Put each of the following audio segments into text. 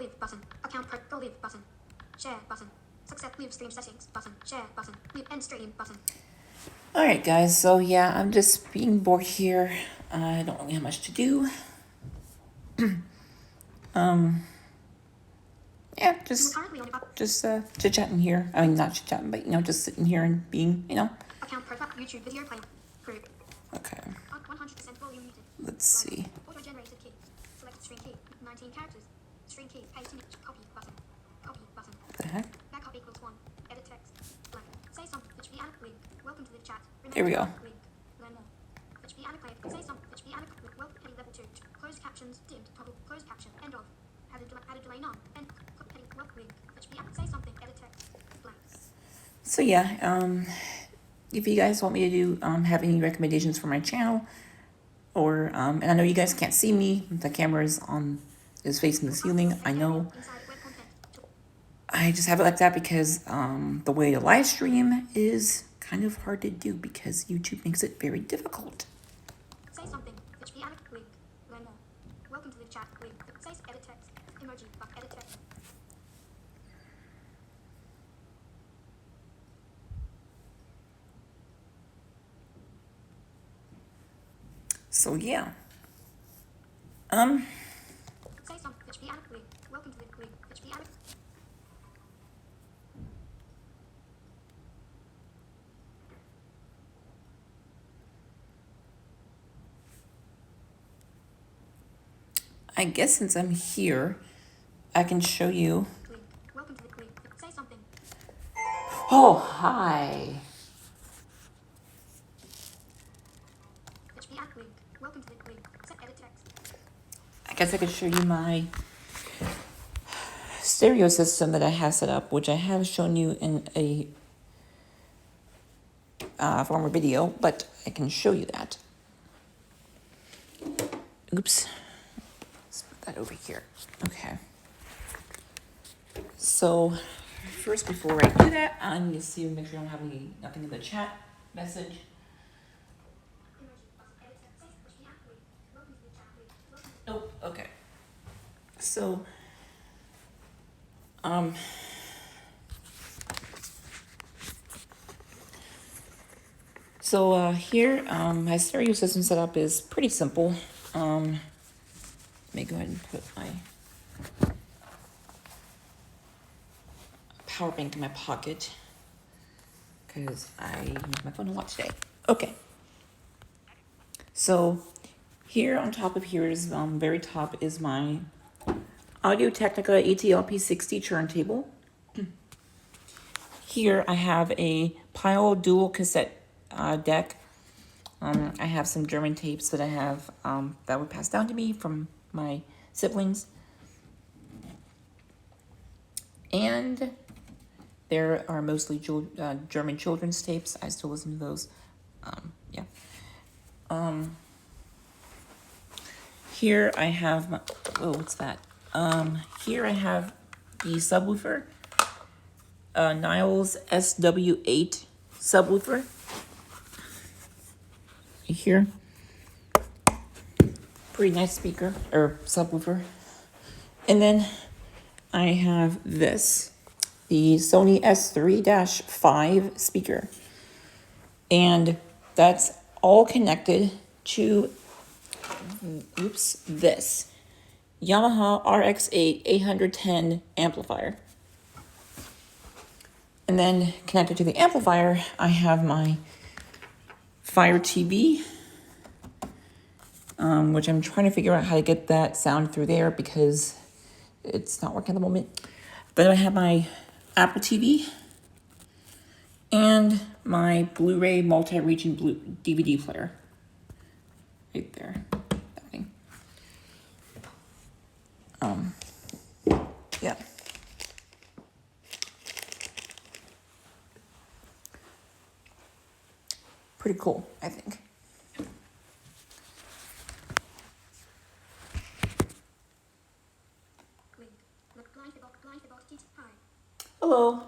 live button. Account pro go live button. Share button. Success live stream settings button. Share button. Live end stream button. Alright guys, so yeah, I'm just being bored here. I don't really have much to do. Yeah, just chit-chatting here. I mean, not chit-chatting, but, just sitting here and being, Account profile, YouTube video player, group. Okay. 100% volume muted. Let's see. Auto-generated key. Select string key. 19 characters. String key. Paste image. Copy button. Copy button. What the heck? Backup equals 1. Edit text. Blank. Say something. HB Alec link. Welcome to the chat. Here we go. Link. Learn more. HB Alec player. Say something. HB Alec link. Welcome. Heading level 2. Closed captions. Dimmed. Toggle. Closed caption. End of. Added delay none. End. Heading. Welcome link. HB Alec. Say something. Edit text. Blank. So yeah, if you guys want me to do have any recommendations for my channel, or and I know you guys can't see me, the camera is facing the ceiling. I know. I just have it like that because the way to live stream is kind of hard to do because YouTube makes it very difficult. Say something. HB Alec link. Learn more. Welcome to the chat link. Say edit text. Emoji. Edit text. So yeah. Say something. HB Alec link. Welcome to the link. HB Alec. I guess since I'm here, I can show you. Welcome to the link. Say something. Oh, hi. HB Alec link. Welcome to the link. Set edit text. I guess I could show you my stereo system that I have set up, which I have shown you in a former video, but I can show you that. Oops. Let's put that over here. Okay. So first, before I do that, I need to see make sure I don't have nothing in the chat message. Nope. Okay. So, here, my stereo system setup is pretty simple. Let me go ahead and put my power bank in my pocket because I use my phone a lot today. Okay. So here on top of here is, very top is my Audio-Technica ATL-P60 turntable. Here I have a Pile dual cassette deck. I have some German tapes that I have that were passed down to me from my siblings. And there are mostly German children's tapes. I still listen to those. Yeah. Here I have my, oh, what's that? Here I have the subwoofer, Niles SW8 subwoofer. Here, pretty nice speaker or subwoofer. And then I have this, the Sony S3-5 speaker, and that's all connected to this Yamaha RX-8 810 amplifier. And then connected to the amplifier, I have my Fire TV, which I'm trying to figure out how to get that sound through there because it's not working at the moment. But I have my Apple TV and my Blu-ray multi-region DVD player right there. That thing. Yeah. Pretty cool, I think. Hello.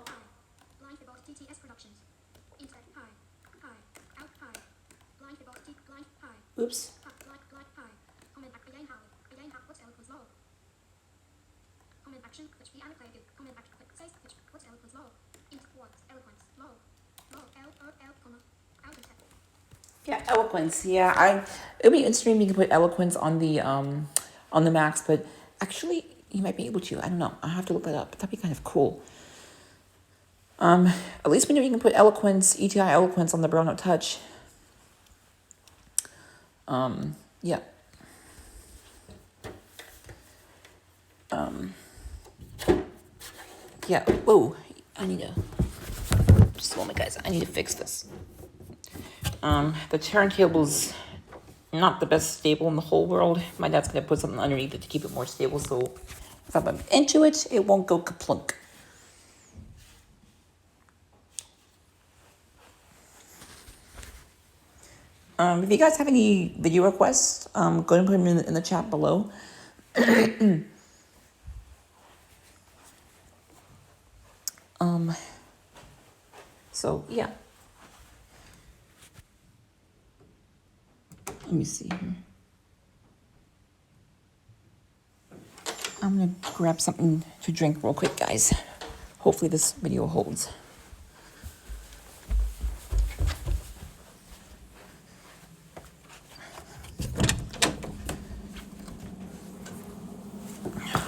Oops. action, which be allocated, comment action, say, which, what's eloquence, lol, int, what, eloquence, lol, lol, L, comma, out of text. Yeah, eloquence. Yeah, it'll be interesting. You can put eloquence on the Macs, but actually, you might be able to. I don't know. I'll have to look that up. That'd be kind of cool. At least we know you can put eloquence, ETI eloquence on the Brown Note Touch. Yeah. Yeah. Whoa. I need to. Just a moment, guys. I need to fix this. The turntable's not the best stable in the whole world. My dad's gonna put something underneath it to keep it more stable, so if I bump into it, it won't go kaplunk. If you guys have any video requests, go ahead and put them in the chat below. So yeah. Let me see here. I'm gonna grab something to drink real quick, guys. Hopefully this video holds.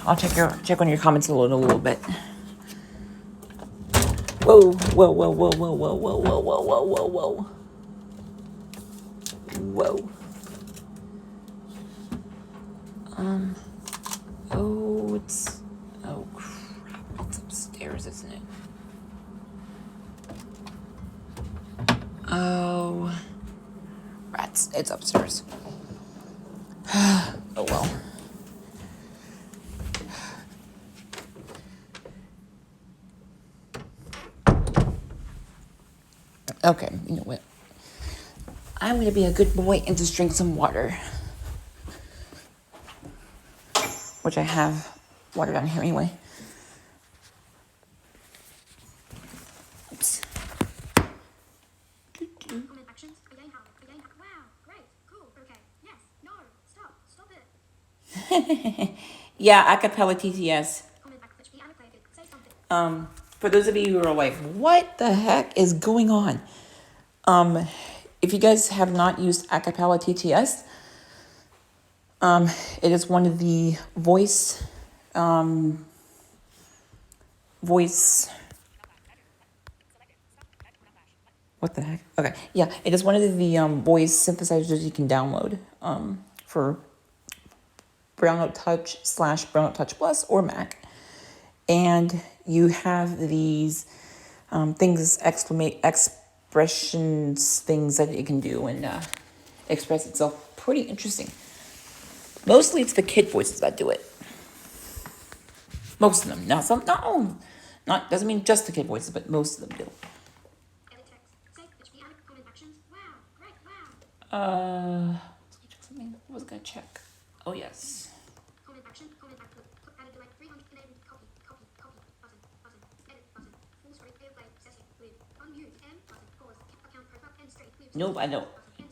I'll check on your comments in a little bit. Whoa, whoa, whoa, whoa, whoa, whoa, whoa, whoa, whoa, whoa, whoa, whoa. Whoa. Oh crap, it's upstairs, isn't it? Oh, rats, it's upstairs. Oh well. Okay, you know what? I'm gonna be a good boy and just drink some water. Which I have water down here anyway. Oops. Comment actions, again, wow, great, cool, okay, yes, no, stop it. Yeah, acapella TTS. Comment back, which be allocated, say something. For those of you who are like, what the heck is going on? If you guys have not used acapella TTS, it is one of the voice. What the heck? Okay, yeah, it is one of the voice synthesizers you can download for Brown Note Touch / Brown Note Touch Plus or Mac, and you have these things, expressions, things that it can do and express itself. Pretty interesting. Mostly it's the kid voices that do it. Most of them. Now some, not doesn't mean just the kid voices, but most of them do. Edit text, say, which be comment actions, wow, great, wow. Check something. What was I gonna check? Oh yes. Comment action, comment back, added delay, 300, enabled, copy, button, edit, button, full screen, airplay, setting, with, unmute, button, pause, account profile, end straight, with, Nope, I don't.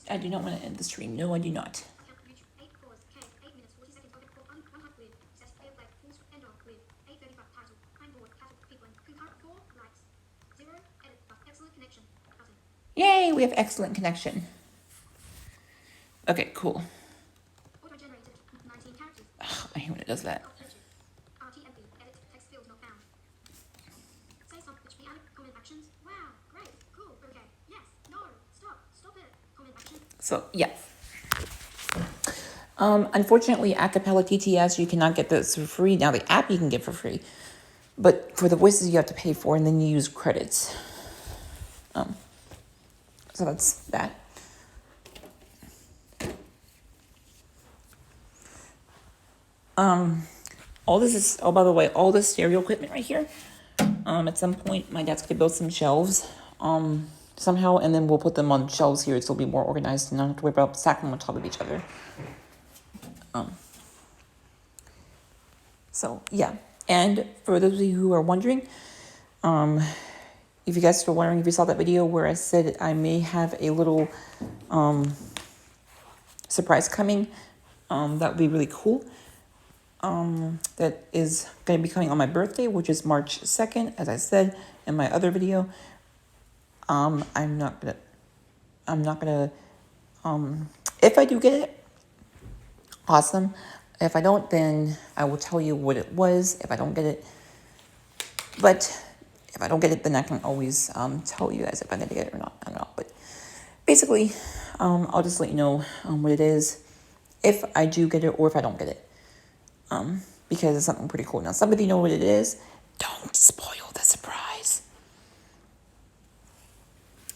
I do not want to end the stream. No, I do not. account, YouTube, 8, pause, 8 minutes, 40 seconds, of it, 100, with, set, airplay, full screen, end of, with, 8:35, title, I'm bored, cattle, people, concurrent, 4, likes, 0, edit, excellent connection, button. Yay, we have excellent connection. Okay, cool. Auto-generated, 19 characters. Ugh, I hate when it does that. RTMP, edit, text field not found. Say something, which be added, comment actions, wow, great, cool, okay, yes, no, stop it, comment action. So yeah. Unfortunately, Acapella TTS, you cannot get this for free. Now the app you can get for free, but for the voices you have to pay for, and then you use credits. So that's that. All this is, oh, by the way, all this stereo equipment right here, at some point, my dad's gonna build some shelves, somehow, and then we'll put them on shelves here, so it'll be more organized, and not have to worry about stacking them on top of each other. So, yeah. And for those of you who are wondering, if you guys are wondering, if you saw that video where I said I may have a little, surprise coming, that would be really cool. that is going to be coming on my birthday, which is March 2nd, as I said in my other video. I'm not gonna, if I do get it, awesome. If I don't, then I will tell you what it was if I don't get it. But if I don't get it, then I can always tell you guys if I'm gonna get it or not. I don't know. But basically, I'll just let you know what it is if I do get it or if I don't get it. Because it's something pretty cool. Now, somebody know what it is. Don't spoil the surprise.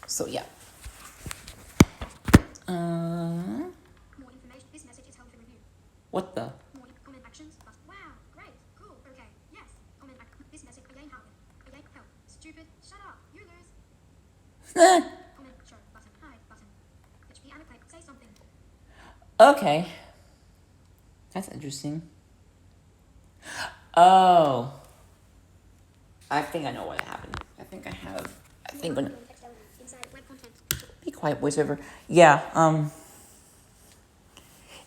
So yeah. More information. This message is held for review. What the? More comment actions. But wow, great, cool, okay, yes. Comment this message. Again, help. Again, help. Stupid. Shut up. You lose. Comment. Show button. Hide button. HP annotate. Say something. Okay. That's interesting. Oh. I think I know what happened. I think when Inside web content. be quiet, voiceover. Yeah,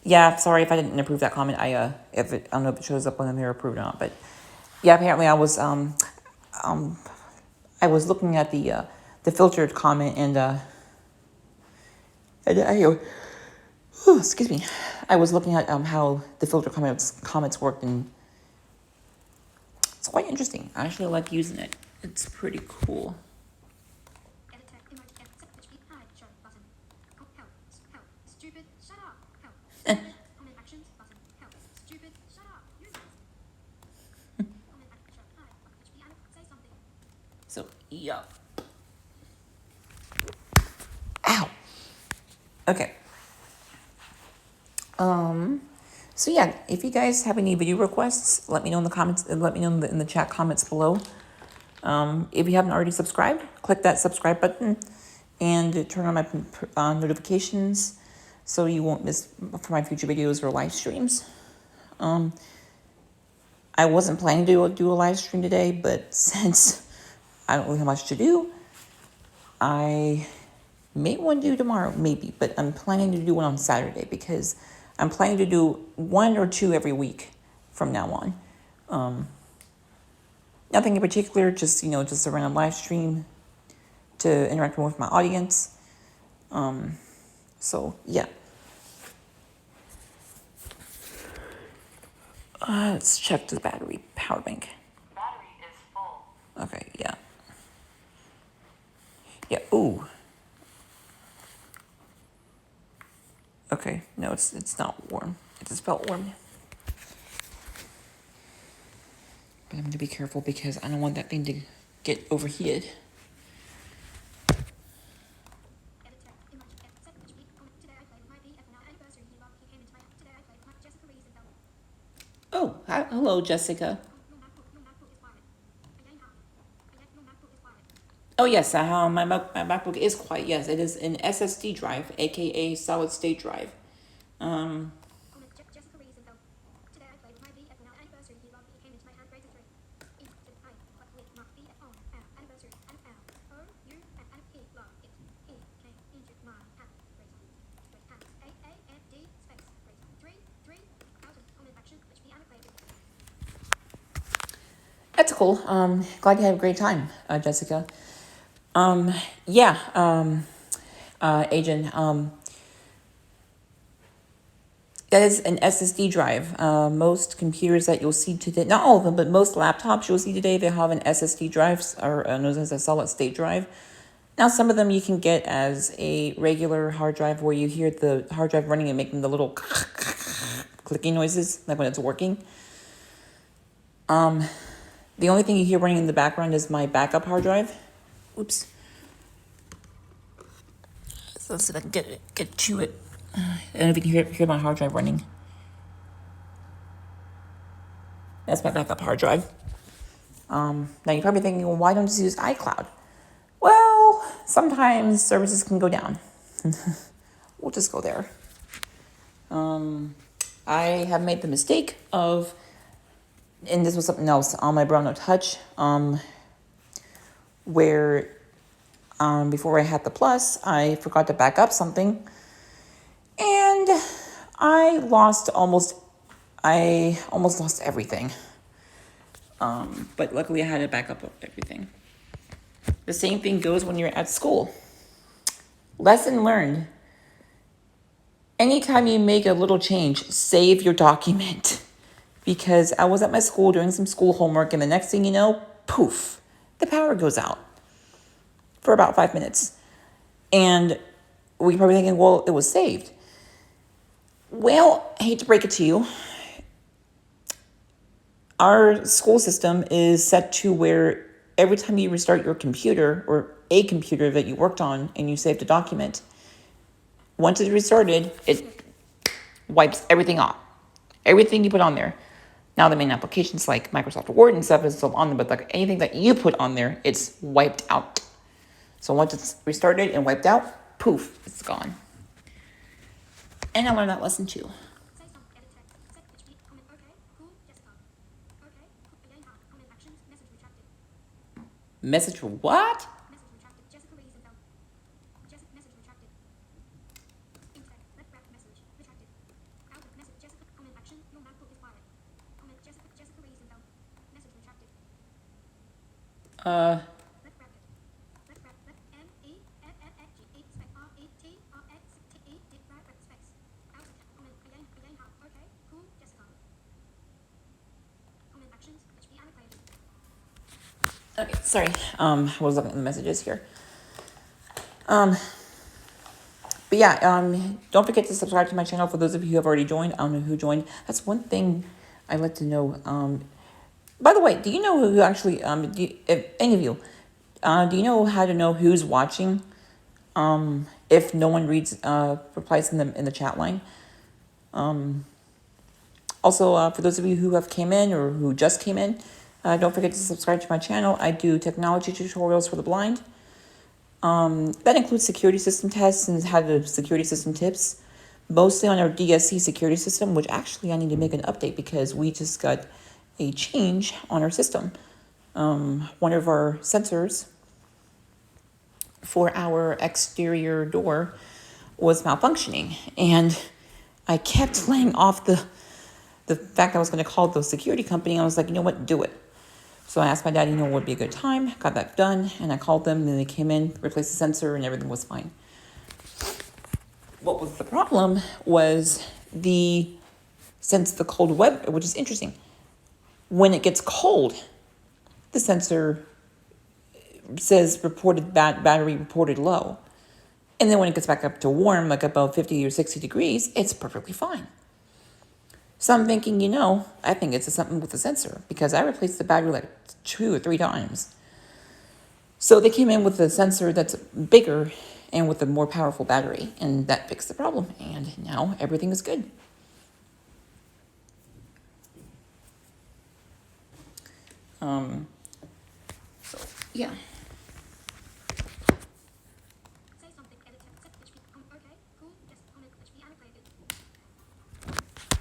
yeah, sorry if I didn't approve that comment. I don't know if it shows up when they're approved or not, but yeah, apparently I was looking at the filtered comment and excuse me. I was looking at how the filter comments worked, and it's quite interesting. I actually like using it. It's pretty cool. Edit text. Emoji. HP hide. Show button. Help. Help. Stupid. Shut up. Help. Comment actions button. Help. Stupid. Shut up. You lose. Comment action. Hide. HP annotate. Say something. So yeah. Ow. Okay. So yeah, if you guys have any video requests, let me know in the comments. Let me know in the chat comments below. If you haven't already subscribed, click that subscribe button and turn on my notifications so you won't miss for my future videos or live streams. I wasn't planning to do a live stream today, but since I don't really have much to do, I may want to do tomorrow, maybe, but I'm planning to do one on Saturday because I'm planning to do 1 or 2 every week from now on. Nothing in particular, just a random live stream to interact with my audience. So yeah. Let's check the battery power bank. Battery is full. Okay, yeah. Yeah, ooh. Okay, no, it's not warm. It just felt warm. But I'm gonna be careful because I don't want that thing to get overheated. Edit text. Emoji. Set HP. Today I played with my BF on our anniversary. He came into my today I played with my Jessica Reese and Bella. Oh, hi, hello, Jessica. Your MacBook is quiet. Again, help. Again, your MacBook is quiet. Oh yes, my MacBook is quiet. Yes, it is an SSD drive, aka solid state drive. Comment Jessica Reese and Bella. Today I played with my BF on our anniversary. He came into my hand grade 3. I but with my BF on our anniversary and our he loved it. He came into my hand grade AAFD space grade 3,000 comment action HP annotated. That's cool. Glad you had a great time, Jessica. Yeah, Agent, that is an SSD drive. Most computers that you'll see today, not all of them, but most laptops you'll see today, they have an SSD drive, or known as a solid state drive. Now, some of them you can get as a regular hard drive where you hear the hard drive running and making the little clicking noises, like when it's working. The only thing you hear running in the background is my backup hard drive. Oops. So let's see if I can get to it. I don't know if you can hear my hard drive running. That's my backup hard drive. Now you're probably thinking, well, why don't you use iCloud? Well, sometimes services can go down. We'll just go there. I have made the mistake of, and this was something else on my Brown Note Touch, where before I had the Plus, I forgot to back up something, and I lost almost I almost lost everything. But luckily I had a backup of everything. The same thing goes when you're at school. Lesson learned. Anytime you make a little change, save your document. Because I was at my school doing some school homework, and the next thing you know, poof, the power goes out for about 5 minutes. And we're probably thinking, well, it was saved. Well, I hate to break it to you. Our school system is set to where every time you restart your computer or a computer that you worked on and you saved a document, once it's restarted, it wipes everything off. Everything you put on there. Now the main applications like Microsoft Word and stuff is still on there, but like anything that you put on there, it's wiped out. So once it's restarted and wiped out, poof, it's gone. And I learned that lesson too. Say some, edit text, set HB, comment, okay, cool, Jessica. Okay, again, how, comment actions, message retracted. Message for what? Message retracted, Jessica Riesenfeld. Jessica, message retracted. Instead, let wrap message, retracted. Out of message, Jessica, comment action, your MacBook is quiet. Comment, Jessica Riesenfeld. Message retracted. Let wrap it. Let wrap, let M-E-N-N-G-E, spec R-E-T-R-X-T-E, did wrap specs. Out of comment, again, how, okay, cool, Jessica. Comment actions, HB annotated. Okay, sorry. I was looking at the messages here. But yeah, don't forget to subscribe to my channel for those of you who have already joined. I don't know who joined. That's one thing I'd like to know. By the way, do you know who actually, if any of you, do you know how to know who's watching? If no one replies in the chat line. Also, for those of you who have came in or who just came in, don't forget to subscribe to my channel. I do technology tutorials for the blind. That includes security system tests and how to security system tips, mostly on our DSC security system, which actually I need to make an update because we just got a change on our system. One of our sensors for our exterior door was malfunctioning, and I kept laying off the fact I was going to call the security company. I was like, you know what, do it. So I asked my dad, what would be a good time, got that done, and I called them, and they came in, replaced the sensor, and everything was fine. What was the problem was since the cold weather, which is interesting, when it gets cold, the sensor says battery reported low. And then when it gets back up to warm, like above 50 or 60 degrees, it's perfectly fine. So I'm thinking, I think it's something with the sensor because I replaced the battery like 2 or 3 times. So they came in with a sensor that's bigger and with a more powerful battery, and that fixed the problem. And now everything is good. So yeah. Say something, edit text, set HB, okay, cool, yes, comment, HB annotated.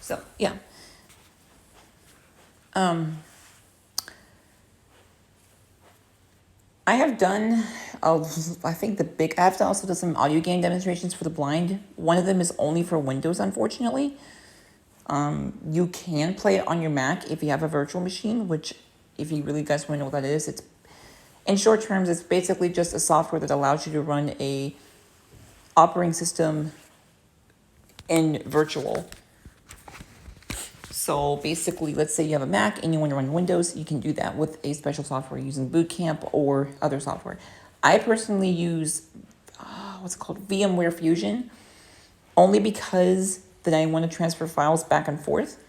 So yeah. I have done, I think I have also done some audio game demonstrations for the blind. One of them is only for Windows, unfortunately. You can play it on your Mac if you have a virtual machine, which if you really guys want to know what that is, it's in short terms, it's basically just a software that allows you to run a operating system in virtual. So basically, let's say you have a Mac and you want to run Windows, you can do that with a special software using Boot Camp or other software. I personally use, VMware Fusion, only because that I want to transfer files back and forth.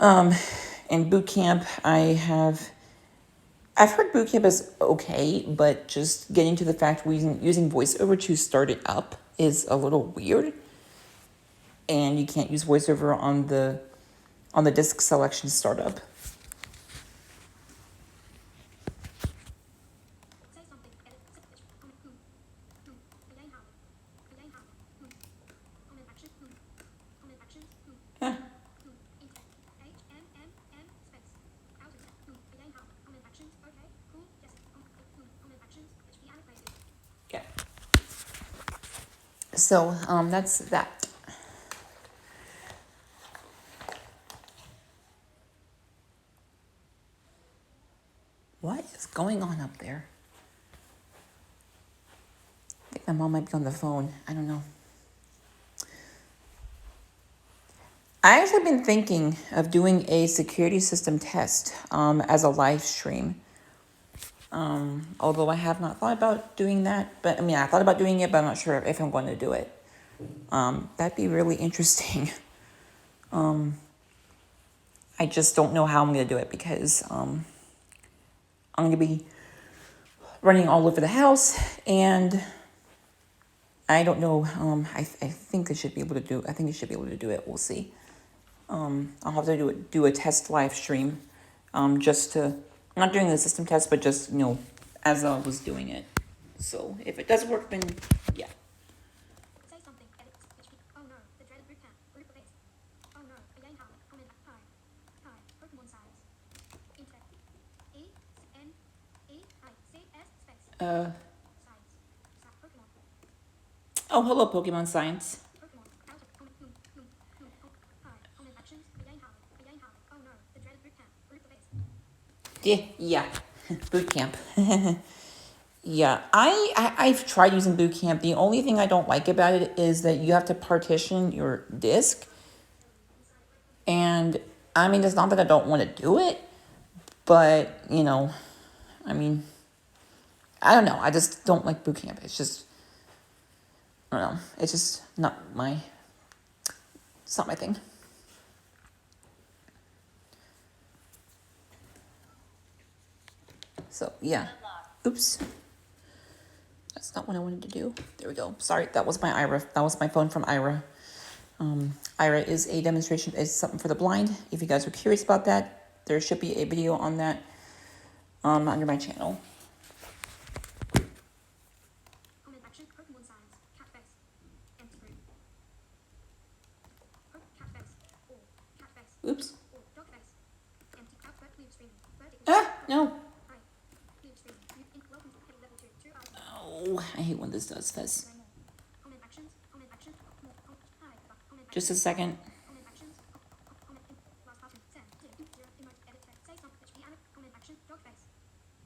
In Boot Camp, I've heard Boot Camp is okay, but just getting to the fact using VoiceOver to start it up is a little weird. And you can't use VoiceOver on the disk selection startup. Say something, edit, set HB, comment, again, how, comment action, comment actions, Yeah. intent, H-M-M-M, specs, out of, again, how, comment actions, okay, cool, yes, comment actions, HB annotated. Yeah. So that's that. What is going on up there? I think my mom might be on the phone. I don't know. I actually been thinking of doing a security system test as a live stream. Although I have not thought about doing that, but I mean, I thought about doing it, but I'm not sure if I'm going to do it. That'd be really interesting. I just don't know how I'm going to do it because I'm going to be running all over the house, and I don't know. I think I should be able to do. I think I should be able to do it. We'll see. I'll have to do a test live stream, just to, I'm not doing the system test, but just, as I was doing it. So if it does work, then yeah. Say something. Edit. Oh no, the dreaded boot camp. Group of eight. Oh no, again how? Comment. Hi. Hi. Pokemon signs. Interact. E-N-E-I-C-S space. Signs. Pokemon. Oh, hello, Pokemon Science. Pokemon. Out of comment. Hi. Comment actions. Again how? Again how? Oh no, the dreaded boot camp. Group of eight. Yeah. Boot camp. Yeah, I've tried using Boot Camp. The only thing I don't like about it is that you have to partition your disk. And I mean, it's not that I don't want to do it, but I mean, I don't know. I just don't like Boot Camp. It's just, I don't know. It's just it's not my thing. So yeah. Oops. That's not what I wanted to do. There we go. Sorry, that was my Ira. That was my phone from Ira. Ira is a demonstration, is something for the blind. If you guys are curious about that, there should be a video on that under my channel. Comment action. Pokemon signs. Cat face. Empty group. Cat face. Or cat face. Oops. Or dog face. Empty output. Leave stream. Vertical. Ah, no. Hi. Leave stream. Welcome to petty level 2. 2 hours. Oh, I hate when this does this. No more. Comment actions. Comment action. More. Hi. Comment Just a second. comment actions. Comment last button. Send. Dim. 0. Emote. Edit text. Say something. HP. Comment action. Dog face.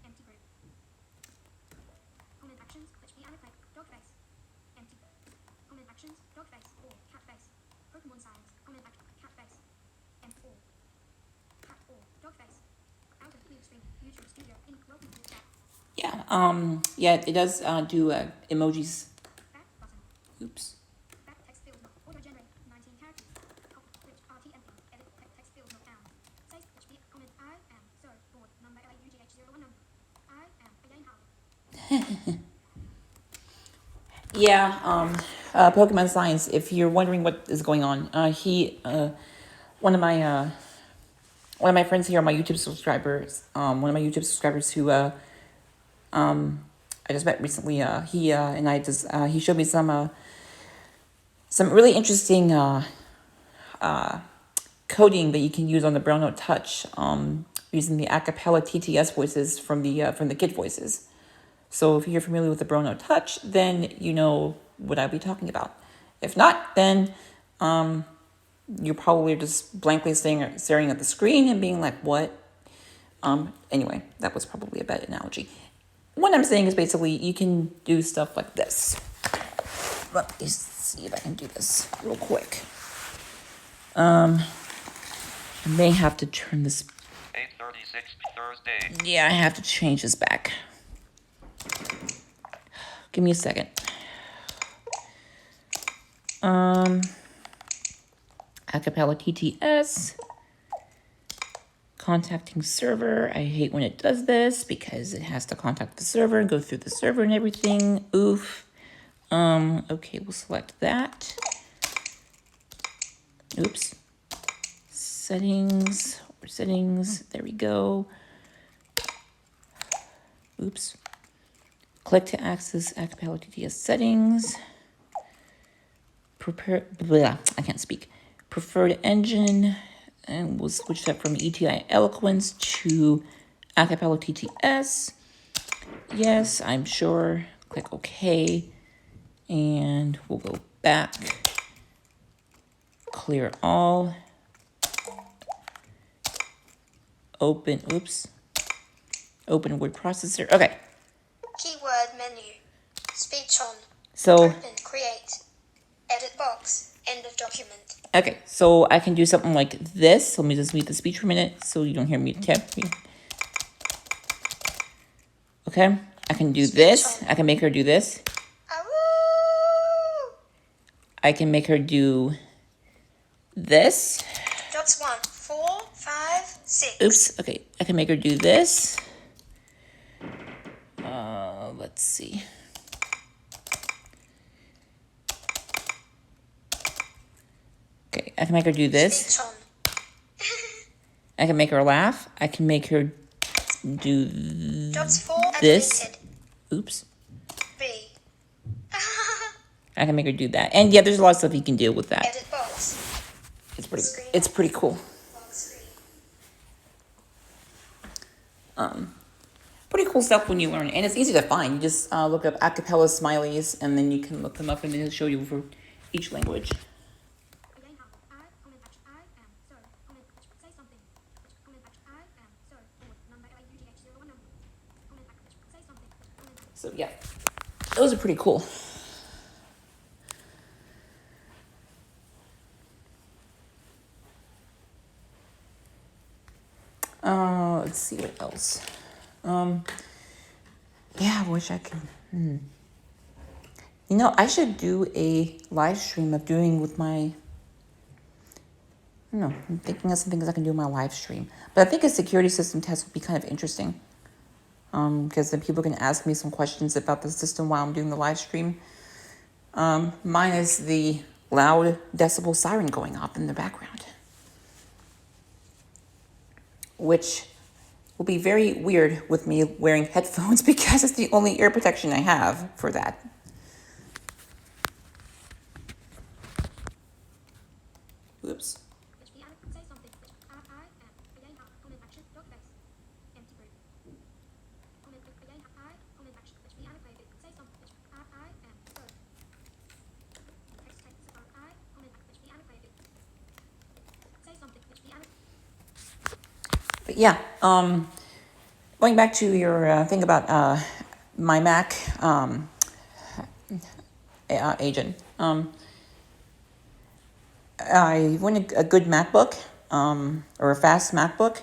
Empty group. Comment actions. HP. Annotate. Dog face. Empty. Comment actions. Dog face. Or cat face. Pokemon signs. Comment cat face. Empty. Or cat or dog face. Out of clear screen. YouTube Studio. In welcome to the chat. Yeah, it does do emojis. Back button. Oops. Back text field not auto generate 19 characters. Copy which RTMP edit text field not found. Say HP comment I am so bored number LAUGH01 number. I am again how. Yeah, Pokemon Science, if you're wondering what is going on, one of my friends here, my YouTube subscribers, who, I just met recently, he showed me some really interesting, coding that you can use on the Braille Note Touch, using the acapella TTS voices from the kid voices. So if you're familiar with the Braille Note Touch, then you know what I'll be talking about. If not, then you're probably just blankly staring at the screen and being like, what? Anyway, that was probably a bad analogy. What I'm saying is basically you can do stuff like this. Let me see if I can do this real quick. I may have to turn this. 8:36 Thursday. Yeah, I have to change this back. Give me a second. Acapella TTS. Contacting server. I hate when it does this because it has to contact the server and go through the server and everything. Oof. Okay, we'll select that. Oops. Settings. There we go. Oops. Click to access Acapella TTS settings. I can't speak. Preferred engine. And we'll switch that from ETI Eloquence to Acapella TTS. Yes, I'm sure. Click OK. And we'll go back. Clear all. Open word processor. Okay. Keyword menu. Speech on. So, Open. Create. Edit box. End of document. okay. So I can do something like this. Let me just mute the speech for a minute so you don't hear me. Okay. I can do this. I can make her do this. Awoo! I can make her do this. Dots 1, 4, 5, 6. Oops. Okay. I can make her do this. Let's see. Okay. I can make her do this. Speech on. I can make her laugh. I can make her do Dots 4 this. activated. Oops. B. I can make her do that. And yeah, there's a lot of stuff you can do with that. Edit box. It's pretty cool. Lock screen. Pretty cool stuff when you learn. And it's easy to find. You just look up acapella smileys and then you can look them up and then it'll show you for each language. Again, how? I, comment batch, I am. So, comment batch, say something. Comment batch, I am. So, forward, number LAUGH01 number. Comment batch, say something. Comment batch. So yeah, those are pretty cool. Let's see what else. Yeah, I wish I could. You know, I should do a live stream of doing with my. I don't know. I'm thinking of some things I can do in my live stream, but I think a security system test would be kind of interesting. Because then people can ask me some questions about the system while I'm doing the live stream. Minus the loud decibel siren going off in the background, which will be very weird with me wearing headphones because it's the only ear protection I have for that. Oops. Say something. I am. Again, how? Comment action. Dot base. Empty group. Comment again. I. Comment action. Be allocated. Say something. I am. So. Text. I. Comment action. Be allocated. Say something. Be allocated. But yeah, going back to your thing about my Mac agent. I want a good MacBook or a fast MacBook.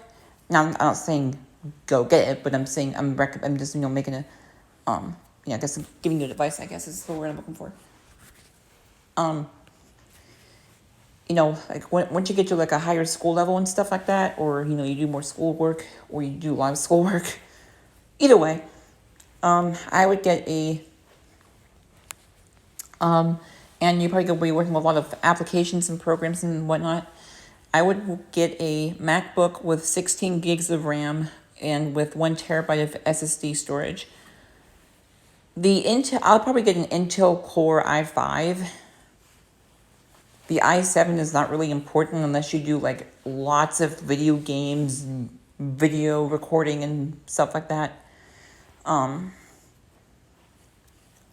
Now, I'm not saying go get it, but I'm saying I'm just making a I guess I'm giving you advice. I guess is the word I'm looking for. Like once you get to like a higher school level and stuff like that, or you do more schoolwork, or you do a lot of schoolwork. Either way, I would get a and you're probably going to be working with a lot of applications and programs and whatnot. I would get a MacBook with 16 gigs of RAM and with 1 terabyte of SSD storage. I'll probably get an Intel Core i5. The i7 is not really important unless you do like lots of video games, and video recording and stuff like that.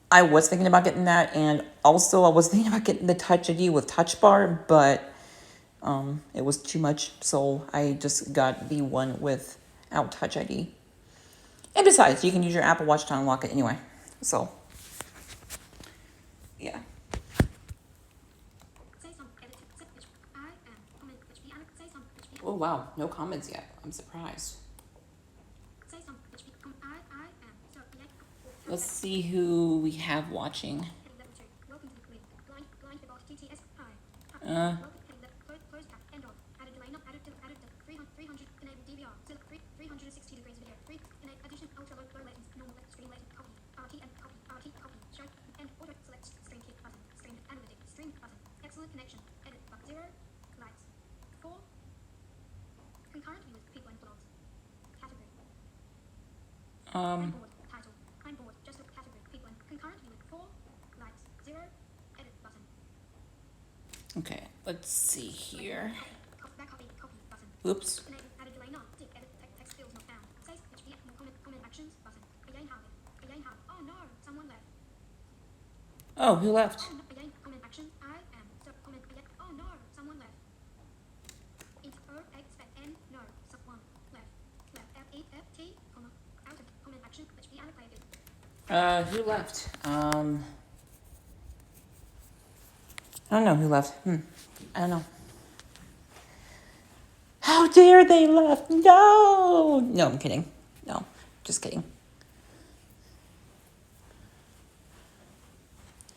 I was thinking about getting that, and also I was thinking about getting the Touch ID with Touch Bar, but it was too much, so I just got the one without Touch ID. And besides, you can use your Apple Watch to unlock it anyway. So, yeah. Say something. Edit. I am. Comment. Be allocated. Say something. Oh wow, no comments yet. I'm surprised. Say something. I am. So, Let's see who we have watching. Level 2. Welcome to the quiz. Blind about TTS. Hi. Close cap. End of. Added delay. Not added. Added 300. Enable DVR. 360 degrees video. Addition. Ultra low latency. Normal screen latency. Copy. RT and copy. RT copy. Show. And auto select. Stream kit button. Stream analytics. Stream button. Excellent connection. Edit. 0. Lights. 4. Concurrent views. People and blogs. Category. I'm bored. Title. I'm bored. Just look category. People and concurrent view. 4. Lights. 0. Edit button. Okay, let's see here. Back copy. Copy button. Oops. Enable added delay none. Tick edit text fields not found. Says HB comment actions button. Again how. Oh no, someone left. Oh, who left? Oh no, again comment actions. I am. So comment again. Oh no, someone left. Int O expect N no sub 1 left F E F T comma out Who left? I don't know who left. I don't know. How dare they left? No! No, I'm kidding. No, just kidding.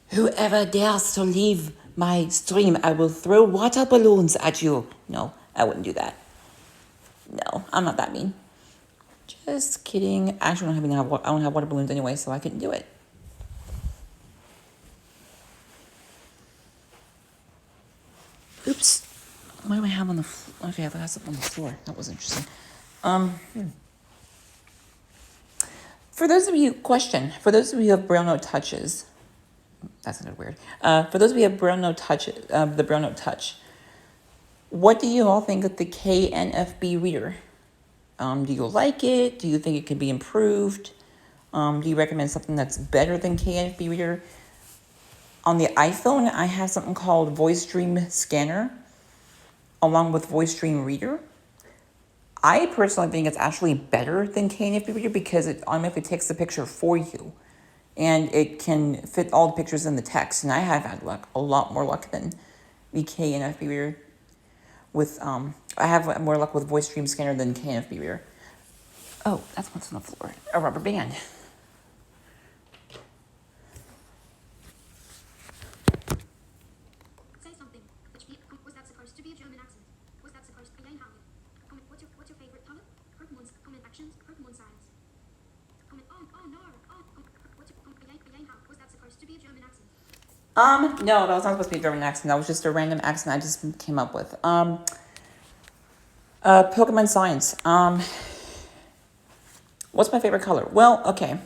Whoever dares to leave my stream, I will throw water balloons at you. No, I wouldn't do that. No, I'm not that mean. Just kidding. Actually, I don't have water balloons anyway, so I couldn't do it. Oops. What do I have on the floor? Okay, I got something on the floor. That was interesting. For those of you who have braille note touches, that sounded weird. For those of you who have braille note touch, the braille note touch, what do you all think of the KNFB reader? Do you like it? Do you think it could be improved? Do you recommend something that's better than KNFB reader? On the iPhone, I have something called Voice Dream Scanner, along with Voice Dream Reader. I personally think it's actually better than KNFB reader because it automatically takes the picture for you, and it can fit all the pictures in the text. And I have had a lot more luck than the KNFB reader. I have more luck with Voice Dream Scanner than KNFB reader. Oh, that's what's on the floor. A rubber band. Say something. Was that supposed to be a German accent? Was that supposed to be Howard? Comment. What's your favorite color? Comment actions. Comment signs. Comment. Oh no. What's your Howard? Was that supposed to be a German accent? No, that was not supposed to be a German accent. That was just a random accent I just came up with. Pokemon Science. What's my favorite color? Well, okay.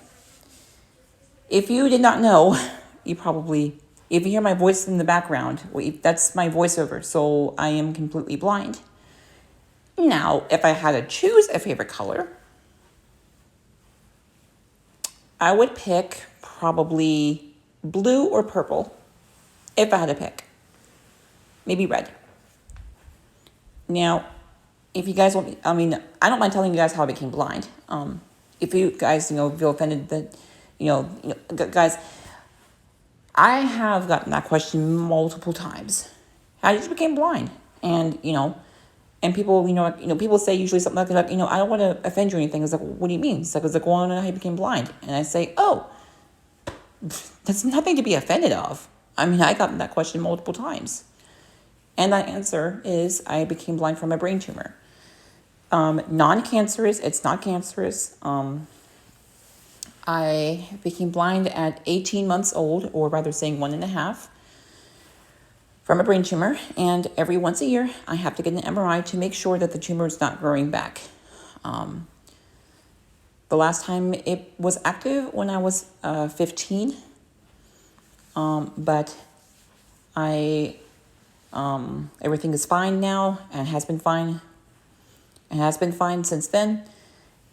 If you did not know, you probably, if you hear my voice in the background, that's my voiceover, so I am completely blind. Now, if I had to choose a favorite color, I would pick probably blue or purple, if I had to pick. Maybe red. Now, if you guys want me, I don't mind telling you guys how I became blind. If you guys, feel offended that, guys, I have gotten that question multiple times. How did you become blind? And, and people, people say usually something like, I don't want to offend you or anything. It's like, what do you mean? It's like, well, I don't know how you became blind. And I say, oh, that's nothing to be offended of. I got that question multiple times. And my answer is I became blind from a brain tumor. Non-cancerous, it's not cancerous. I became blind at 18 months old, or rather saying 1.5, from a brain tumor. And every once a year, I have to get an MRI to make sure that the tumor is not growing back. The last time it was active when I was 15. But everything is fine now and has been fine. It has been fine since then,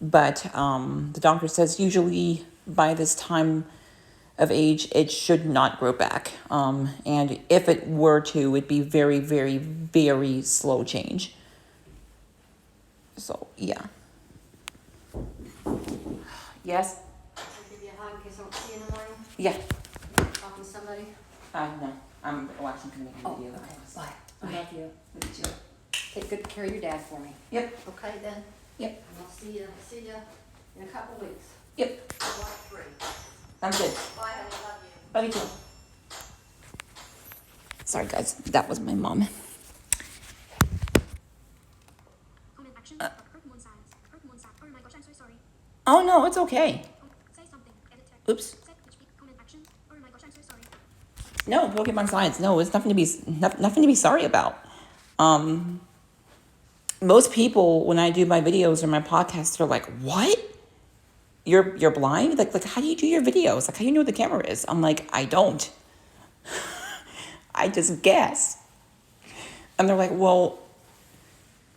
but the doctor says usually by this time of age, it should not grow back. And if it were to, it'd be very, very, very slow change. So, yeah. Yes? I'll give you a hug in case I don't see you in the morning. Yeah. Talking to somebody. No, I'm watching coming Oh, video. okay. Bye. I love you. Look at you. Take good care of your dad for me. Yep. Okay then. Yep. And I'll see you in a couple weeks. Yep. About 3. Sounds good. Bye, honey. Love you. Love you too. Sorry, guys. That was my mom. Comment actions. Pokemon signs. Oh my gosh, I'm so sorry. Oh, no, it's okay. Say something. Edit text. Oops. Comment actions. Oh my gosh, I'm so sorry. No, Pokemon Science. No, it's nothing to be sorry about. Most people, when I do my videos or my podcasts, they're like, "What? You're blind? Like how do you do your videos? Like how do you know where the camera is?" I'm like, "I don't. I just guess." And they're like, "Well,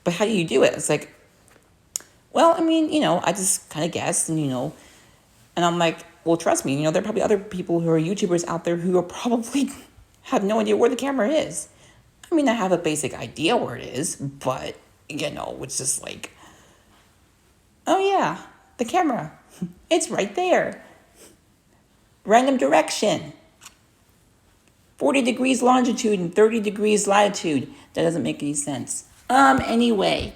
but how do you do it?" It's like, "Well, I just kind of guess, and And I'm like, "Well, trust me, there are probably other people who are YouTubers out there who are probably have no idea where the camera is. I have a basic idea where it is, but, it's just like, oh yeah, the camera, it's right there." Random direction. 40 degrees longitude and 30 degrees latitude. That doesn't make any sense. Anyway.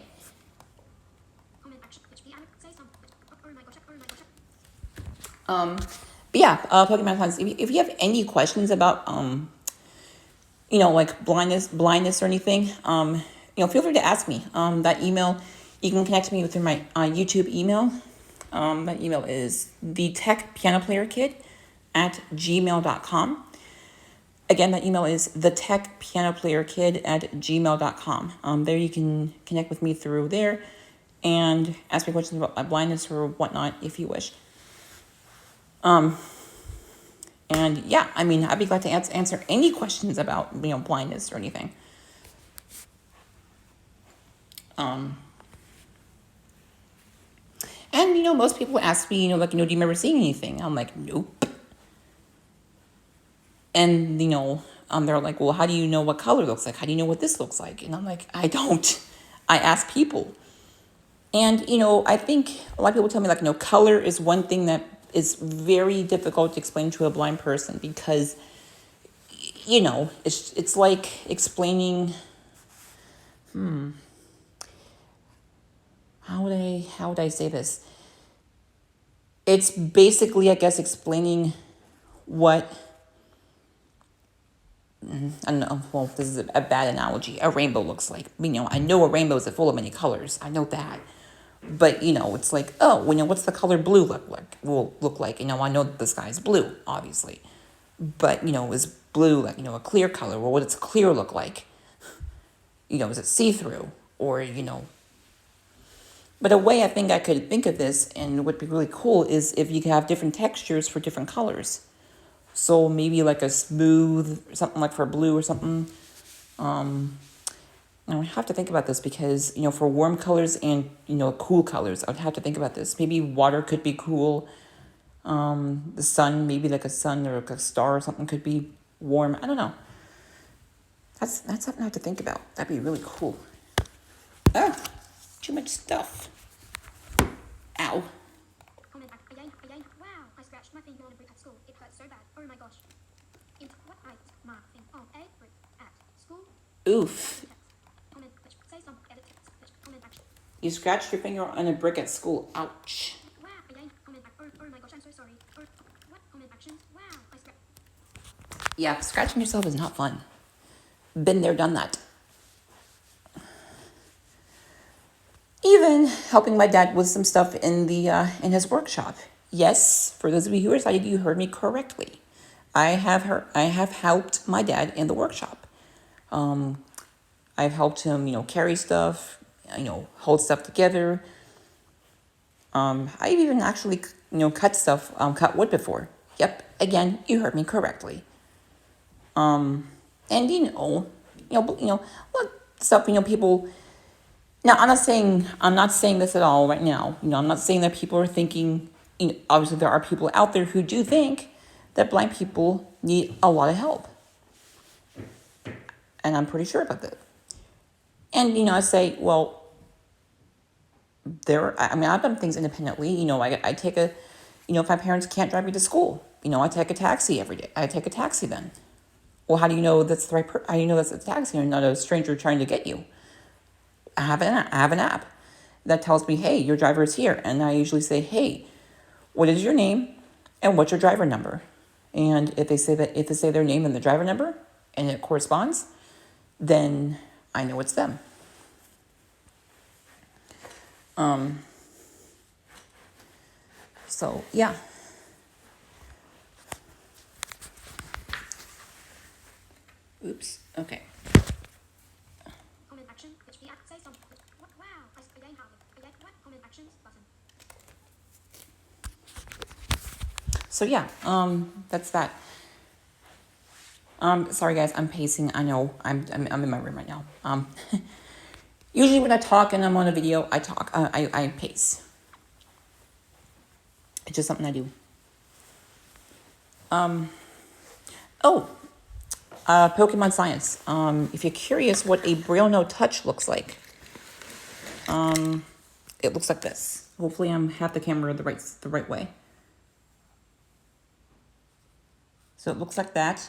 Comment action. HP Alex. Say something. Oh my gosh. Oh my gosh. But yeah, Pokemon fans, if you have any questions about, like blindness or anything, feel free to ask me. That email, you can connect me with my YouTube email. That email is thetechpianoplayerkid@gmail.com. Again, that email is thetechpianoplayerkid@gmail.com. There you can connect with me through there and ask me questions about my blindness or whatnot if you wish. And yeah, I mean, I'd be glad to answer any questions about, blindness or anything. And, most people ask me, do you remember seeing anything? I'm like, nope. And, they're like, well, how do you know what color looks like? How do you know what this looks like? And I'm like, I don't. I ask people. And, I think a lot of people tell me, color is one thing that is very difficult to explain to a blind person because, it's like explaining, how would I say this? It's basically, I guess, explaining what, I don't know, well, this is a bad analogy, a rainbow looks like. I know a rainbow is full of many colors. I know that. But, it's like, oh, what's the color blue look like? I know that the sky is blue, obviously. But, is blue like, a clear color? Well, what does clear look like? Is it see-through? Or, But a way I think I could think of this and would be really cool is if you could have different textures for different colors. So maybe like a smooth, something like for blue or something. I would have to think about this because, for warm colors and, cool colors, I would have to think about this. Maybe water could be cool. The sun, maybe like a sun or like a star or something could be warm. I don't know. That's something I have to think about. That'd be really cool. Ah, too much stuff. Ow. Comment back. Again. Wow. I scratched my finger on a brick at school. It hurt so bad. Oh my gosh. What I mark thing on a brick at school. Oof. Comment. Say something. Edit text. Comment action. You scratched your finger on a brick at school. Ouch. Wow. Again. Comment back. Oh my gosh. I'm so sorry. What? Comment actions. Wow. I scratched. Yeah, scratching yourself is not fun. Been there, done that. Even helping my dad with some stuff in his workshop. Yes, for those of you who are excited, you heard me correctly. I have helped my dad in the workshop. I've helped him, carry stuff, hold stuff together. I've even actually, cut wood before. Yep, again, you heard me correctly. And what stuff, people. Now, I'm not saying this at all right now. I'm not saying that people are thinking, obviously there are people out there who do think that blind people need a lot of help. And I'm pretty sure about that. And, I say, well, I've done things independently. I take if my parents can't drive me to school, I take a taxi every day. I take a taxi then. Well, how do you know that's the right how do you know that's a taxi and not a stranger trying to get you? I have an app that tells me, hey, your driver is here. And I usually say, hey, what is your name and what's your driver number? And if they say their name and the driver number and it corresponds, then I know it's them. So yeah. Oops. Okay. Comment action. HP app. Say something. What? Wow. I again how. Again. What? Comment actions button. So yeah. That's that. Sorry guys, I'm pacing. I know I'm in my room right now. Usually when I talk and I'm on a video, I talk. I pace. It's just something I do. Pokemon science. If you're curious what a Braille no touch looks like, it looks like this. Hopefully, have the camera the right way. So it looks like that.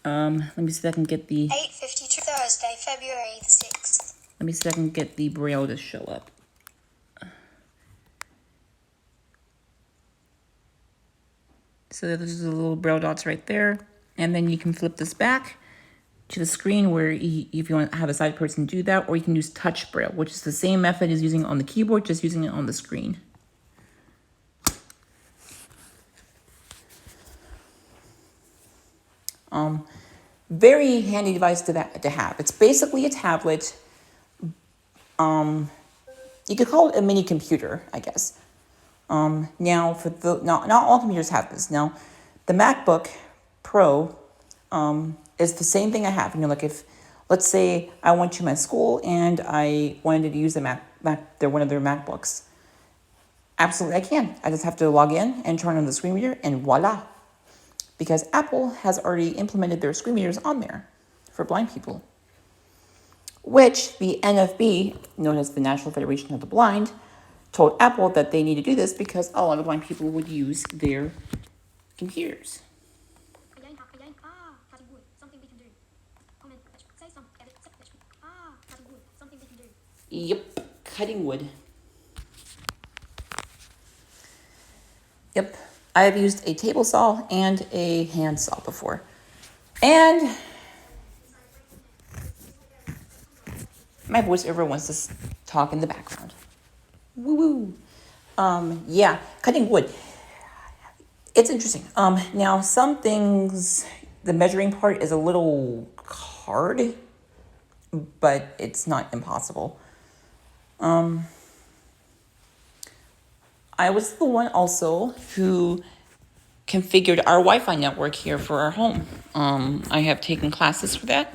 Let me see if I can get the 8:52 Thursday, February the 6th. let me see if I can get the braille to show up. So there's the little braille dots right there. And then you can flip this back to the screen where if you want to have a sighted person do that, or you can use touch braille, which is the same method as using it on the keyboard, just using it on the screen. Very handy device to have. It's basically a tablet. You could call it a mini computer, I guess. Now, for the not all computers have this. Now, the MacBook Pro is the same thing I have. You know, like if, let's say I went to my school and I wanted to use the they're one of their MacBooks. Absolutely, I can. I just have to log in and turn on the screen reader, and voila. Because Apple has already implemented their screen readers on there for blind people, which the NFB, known as the National Federation of the Blind, told Apple that they need to do this because a lot of blind people would use their computers. Cutting wood, something we can do. Comment, say some, edit, cutting wood, something we can do. Yep, cutting wood. Yep, I have used a table saw and a hand saw before. And my voiceover wants to talk in the background. Woo woo. Yeah, cutting wood. It's interesting. Now some things, the measuring part is a little hard, but it's not impossible. I was the one also who configured our Wi-Fi network here for our home. I have taken classes for that,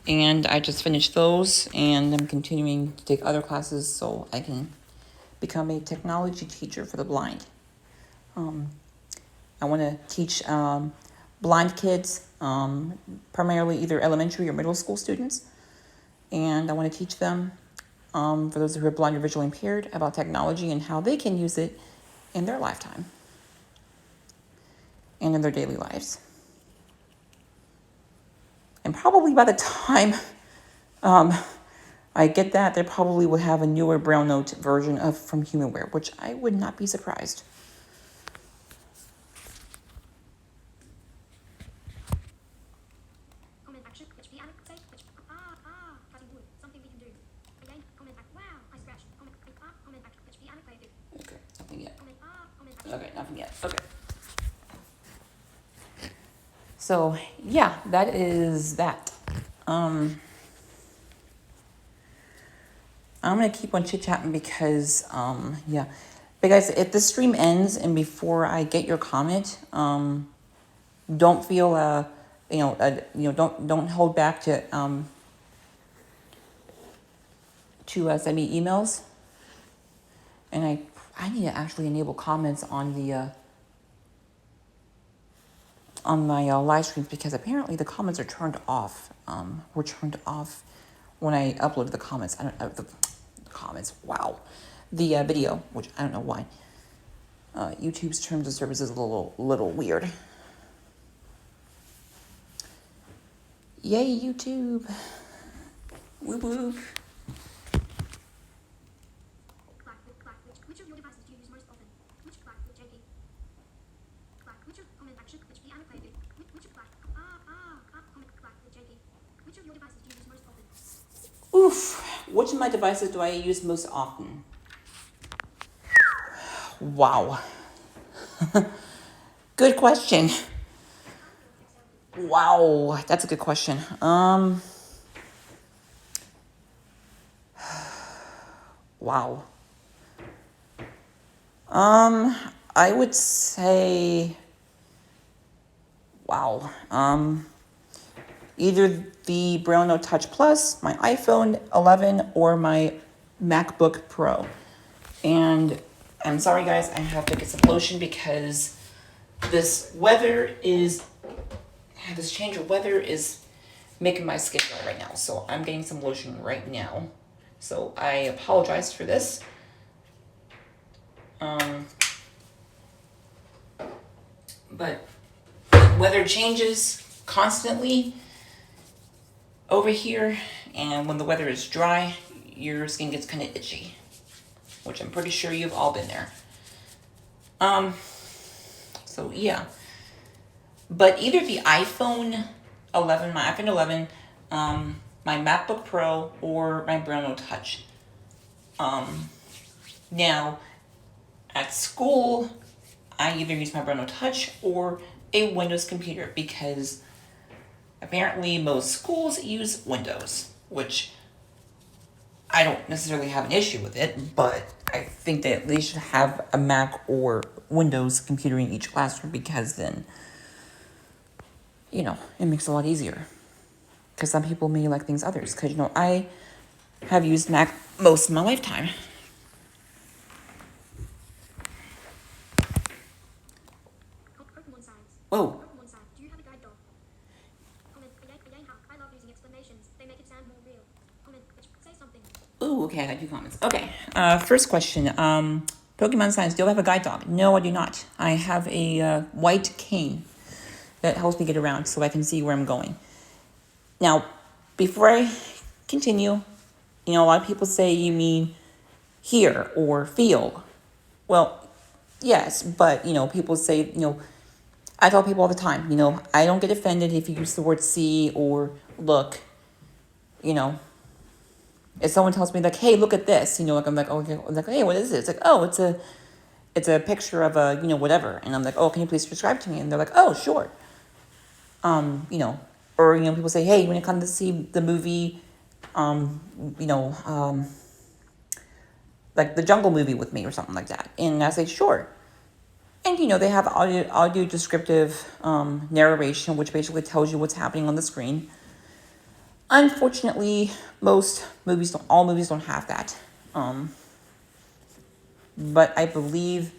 and I just finished those, and I'm continuing to take other classes so I can become a technology teacher for the blind. I want to teach blind kids, primarily either elementary or middle school students, and I want to teach them, for those who are blind or visually impaired, about technology and how they can use it in their lifetime and in their daily lives. And probably by the time I get that, they probably will have a newer Braille Note version of from Humanware, which I would not be surprised. Comment action, HP Alex, say, cutting wood, something we can do. Again, comment back, wow, I scratched. Comment back, HP Alex, creative. Okay, nothing yet. Comment back. Okay, nothing yet. Okay. So yeah, that is that. I'm gonna keep on chit-chatting because yeah. But guys, if the stream ends and before I get your comment, don't feel don't hold back to send me emails. And I need to actually enable comments on the on my live streams, because apparently the comments are turned off. Were turned off when I uploaded the comments. I don't know the comments. Wow, the video, which I don't know why. YouTube's terms of service is a little weird. Yay, YouTube! Woo woo. Which of your devices do you use most often? Which JP? Which of comment action, HP Alex, creative. Which of comment JP. Which of your devices do you use most often? Oof. Which of my devices do I use most often? Wow. Good question. Wow, that's a good question. Wow. I would say, wow. Either the Braille Note Touch Plus, my iPhone 11, or my MacBook Pro. And I'm sorry guys, I have to get some lotion because this change of weather is making my skin dry right now. So I'm getting some lotion right now. So I apologize for this. But weather changes constantly over here, and when the weather is dry, your skin gets kind of itchy, which I'm pretty sure you've all been there. So yeah. But either the iPhone 11, my iPhone 11, my MacBook Pro, or my Braille Touch. Now, at school, I either use my Braille Touch or a Windows computer because apparently most schools use Windows, which I don't necessarily have an issue with it, but I think that they should have a Mac or Windows computer in each classroom because then, you know, it makes it a lot easier. Because some people may like things others. Because, you know, I have used Mac most of my lifetime. Pokemon signs. Whoa. Pokemon sign. Do you have a guide dog? Comment. I love using explanations. They make it sound more real. Comment. Say something. Ooh, okay, I got 2 comments. Okay. First question. Pokemon signs. Do I have a guide dog? No, I do not. I have a white cane that helps me get around so I can see where I'm going. Now, before I continue, you know, a lot of people say you mean hear or feel. Well, yes, but, you know, people say, you know, I tell people all the time, you know, I don't get offended if you use the word see or look, you know. If someone tells me, like, hey, look at this, you know, like, I'm like, oh, okay. I'm like, hey, what is this? It's like, oh, it's a picture of a, you know, whatever. And I'm like, oh, can you please describe to me? And they're like, oh, sure. You know, or, you know, people say, hey, when you come to see the movie, you know, like the Jungle movie with me or something like that. And I say, sure. And, you know, they have audio descriptive narration, which basically tells you what's happening on the screen. Unfortunately, all movies don't have that. But I believe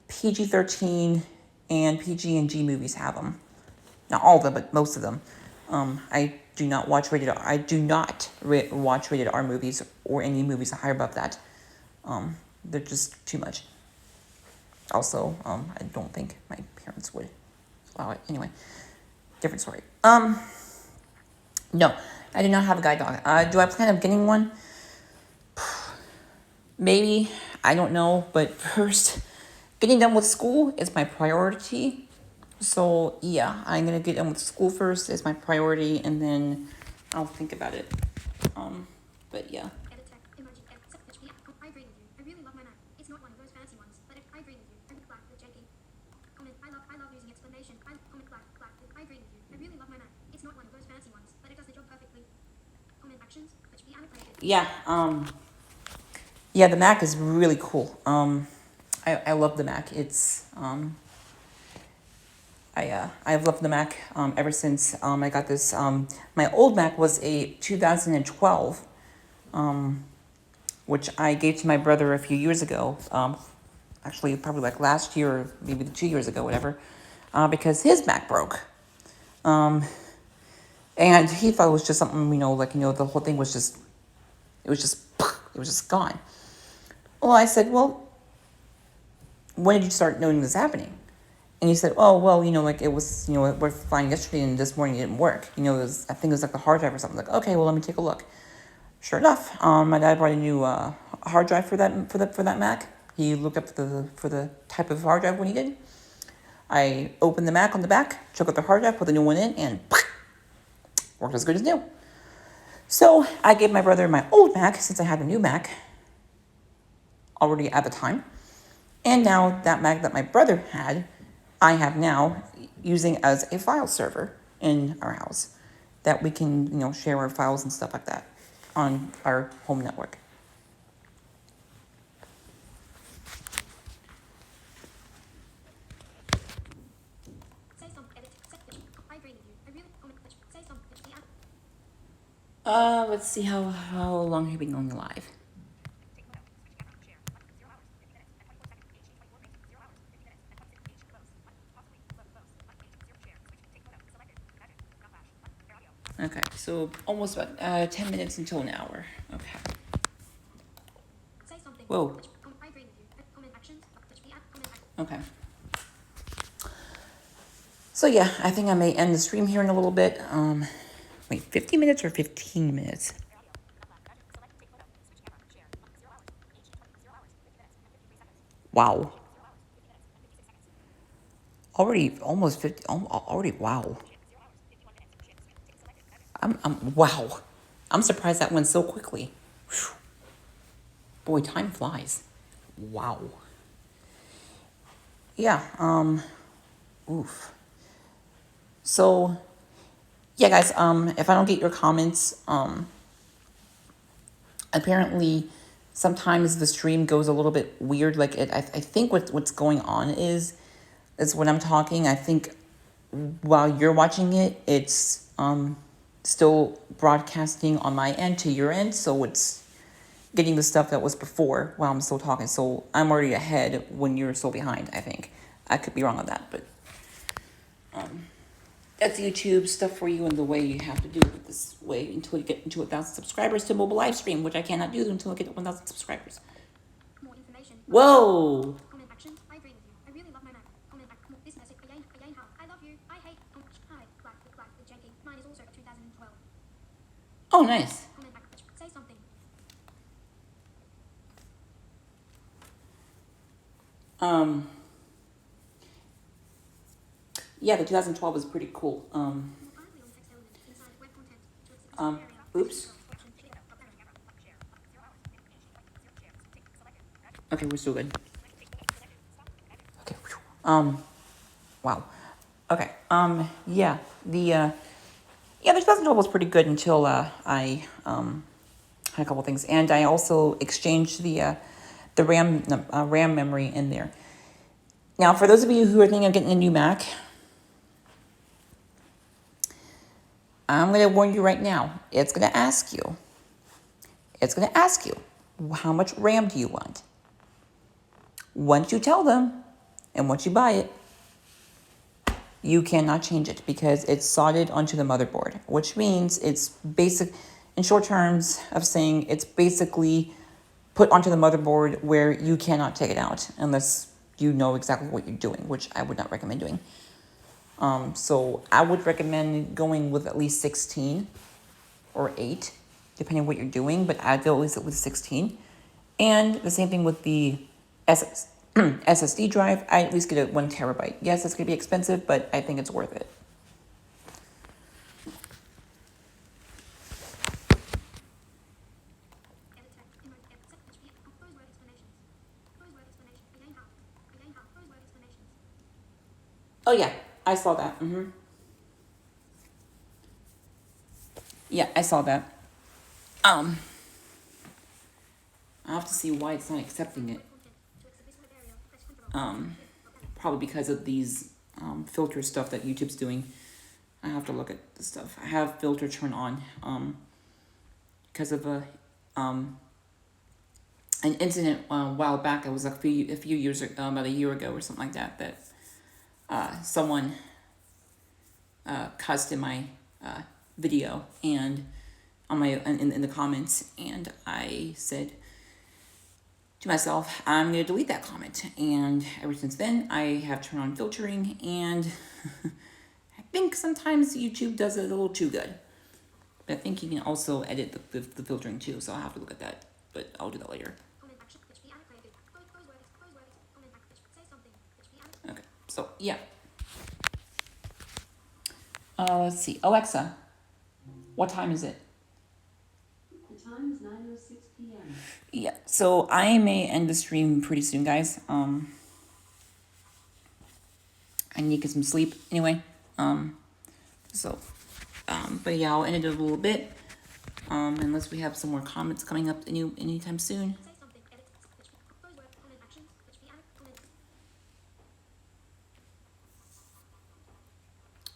PG-13 and PG&G movies have them. Not all of them, but most of them. I do not watch rated R. I do not watch rated R movies or any movies higher above that. They're just too much. Also, I don't think my parents would allow it. Anyway, different story. No, I do not have a guide dog. Do I plan on getting one? Maybe. I don't know. But first, getting done with school is my priority. So, yeah, I'm going to get done with school first is my priority, and then I'll think about it. But, yeah. Edit tech. Emoji. Edit. Set HB. I agree with you. I really love my Mac. It's not one of those fancy ones, but I agree with you. I would clap with JP. Comment. I love using explanation. Comment. Clap. I agree with you. I really love my Mac. It's not one of those fancy ones, but it does the job perfectly. Comment. Actions. HB. Annotated. Yeah, yeah, the Mac is really cool. I love the Mac. It's, I've loved the Mac ever since I got this. My old Mac was a 2012, which I gave to my brother a few years ago. Actually, probably like last year, or maybe 2 years ago, whatever, because his Mac broke. And he thought it was just something, you know, like, you know, the whole thing was just, it was just gone. Well, I said, well, when did you start noticing this happening? And he said, oh, well, you know, like it was, you know, it worked fine yesterday and this morning it didn't work. You know, I think it was like the hard drive or something. Like, okay, well, let me take a look. Sure enough, my dad brought a new hard drive for that Mac. He looked up for the type of hard drive when he did. I opened the Mac on the back, took out the hard drive, put the new one in, and worked as good as new. So I gave my brother my old Mac since I had a new Mac already at the time. And now that Mac that my brother had, I have now using as a file server in our house that we can, you know, share our files and stuff like that on our home network. Say something. Edit. Set HB. I agree with you. I really comment. Say something. HB. Let's see how long have we been going live. Okay, so almost about 10 minutes until an hour. Okay. Say something. Whoa. I agree with you. Comment. Actions. HB. Comment. Okay. So yeah, I think I may end the stream here in a little bit. Wait, 50 minutes or 15 minutes? Wow. Already almost 50, already, wow. Wow. I'm surprised that went so quickly. Whew. Boy, time flies. Wow. Yeah, oof. So, yeah, guys, if I don't get your comments, apparently sometimes the stream goes a little bit weird. Like I think what's going on is when I'm talking, I think while you're watching it, it's still broadcasting on my end to your end, so it's getting the stuff that was before while I'm still talking. So I'm already ahead when you're still behind, I think. I could be wrong on that, but that's YouTube stuff for you and the way you have to do it this way until you get into 1,000 subscribers to mobile live stream, which I cannot do until I get to 1,000 subscribers. More information. Whoa! Comment actions. I agree with you. I really love my Mac. Comment back. This message. Again, how? I love you. I hate. Hi. Black with janky. Mine is also 2012. Oh, nice. Comment back. Say something. Yeah, the 2012 was pretty cool. More currently on text element inside web content to access area. Oops. Option. Okay, we're still good. Okay. Wow. Okay. Yeah. The 2012 was pretty good until I had a couple things, and I also exchanged the RAM memory in there. Now, for those of you who are thinking of getting a new Mac, I'm going to warn you right now. It's going to ask you. How much RAM do you want? Once you tell them, and once you buy it, you cannot change it because it's soldered onto the motherboard, which means it's basic, in short terms of saying it's basically put onto the motherboard where you cannot take it out unless you know exactly what you're doing, which I would not recommend doing. So I would recommend going with at least 16 or 8, depending on what you're doing, but I'd go at least with 16. And the same thing with the SSD drive. I at least get a 1 terabyte. Yes, it's going to be expensive, but I think it's worth it. Oh yeah, I saw that. Yeah, I saw that. I'll have to see why it's not accepting it. Probably because of these filter stuff that YouTube's doing. I have to look at the stuff. I have filter turned on because of an incident a while back. It was a few years about a year ago or something like that. Someone cussed in my video and on my in the comments, and I said to myself, I'm going to delete that comment. And ever since then, I have turned on filtering, and I think sometimes YouTube does it a little too good. But I think you can also edit the filtering too, so I'll have to look at that, but I'll do that later. Okay, so yeah. Let's see. Alexa, what time is it? The time is 9:06 p.m. Yeah, so I may end the stream pretty soon, guys. I need to get some sleep anyway. But yeah, I'll end it a little bit. Unless we have some more comments coming up anytime soon.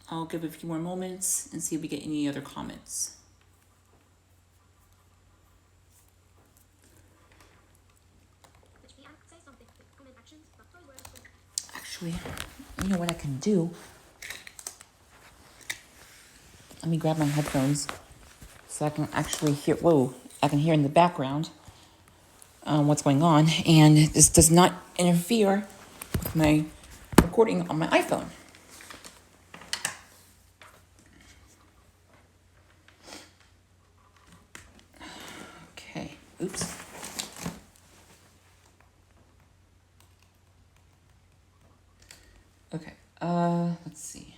I'll give it a few more moments and see if we get any other comments. Actually, you know what I can do? Let me grab my headphones so I can actually hear, I can hear in the background what's going on, and this does not interfere with my recording on my iPhone. Oops. Okay, let's see.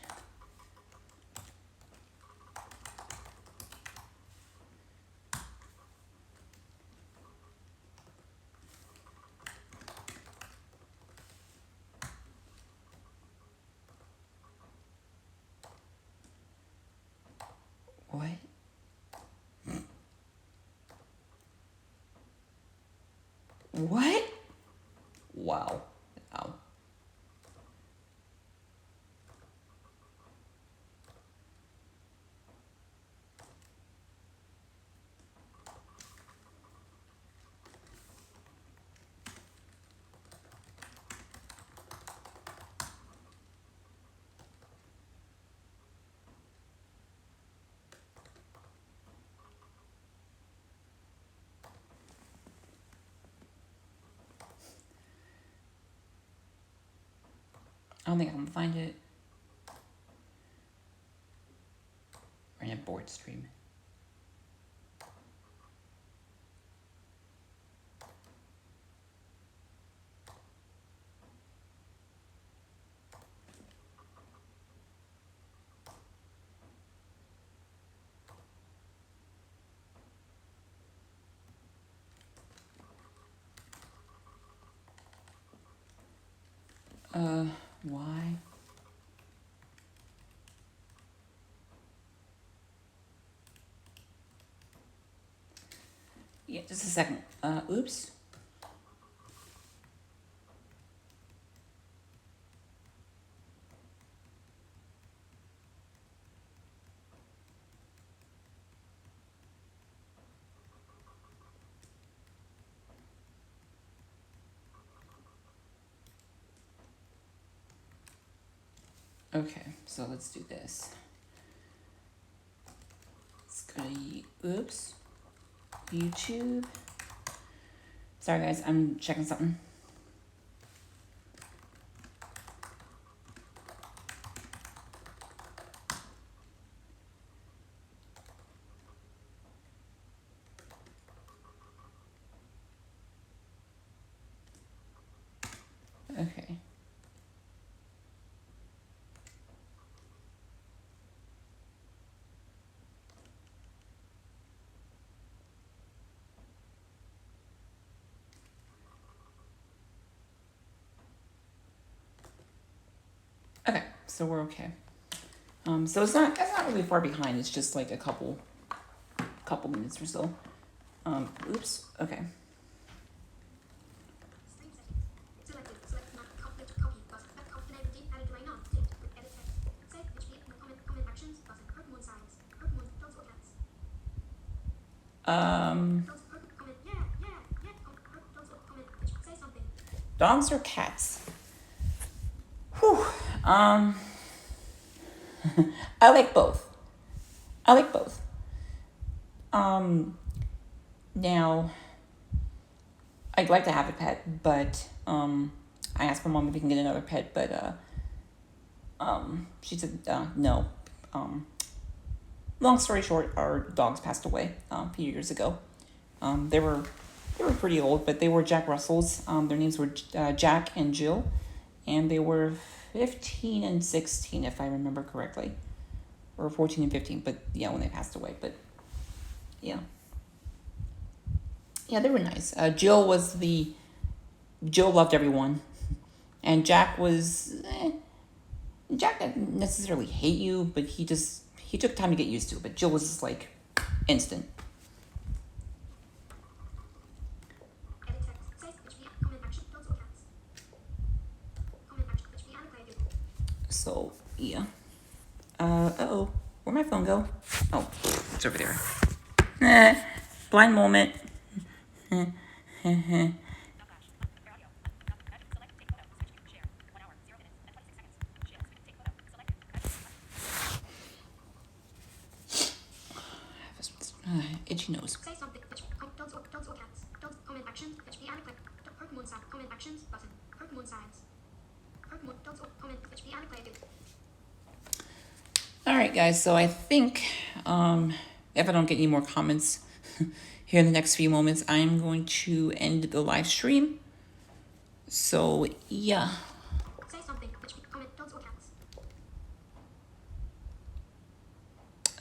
What? What? Wow. Ow. I don't think I can find it. We're in a board stream. Why? Yeah, just a second. Oops. Okay, so let's do this. Let's go to oops. YouTube. Sorry guys, I'm checking something. Okay. Okay, so we're okay. So it's not really far behind. It's just like a couple minutes or so. Oops. Okay. Stream settings. Selected. Select not complete copy button. Enable deep added delay none. Dimmed. Edit text. Save HB. Comment actions button. Pokemon signs. Pokemon dogs or cats. Dogs. Comment. Yeah. Dogs or comment. Say something. Dogs or cats? Whew. I like both. Now, I'd like to have a pet, but I asked my mom if we can get another pet, but she said no. Long story short, our dogs passed away a few years ago. They were pretty old, but they were Jack Russells. Their names were Jack and Jill, and they were 15 and 16, if I remember correctly, or 14 and 15. But yeah, when they passed away. But yeah, they were nice. Jill loved everyone, and Jack was Jack didn't necessarily hate you, but he took time to get used to it. But Jill was just like instant. Edit text. Save HB. Comment action. Dogs or cats. Comment action. HB. Annotated. So yeah. Uh-oh. Where'd my phone go? Oh, it's over there. Blind moment. Itchy nose. Say something. Dogs or cats. Dogs. Comment actions. HB. Annotated. Pokemon sign. Comment actions button. Pokemon signs. Pokemon dogs or comment. HB. Annotated. All right, guys. So I think if I don't get any more comments here in the next few moments, I'm going to end the live stream. So yeah. Say something. Comment dogs or cats.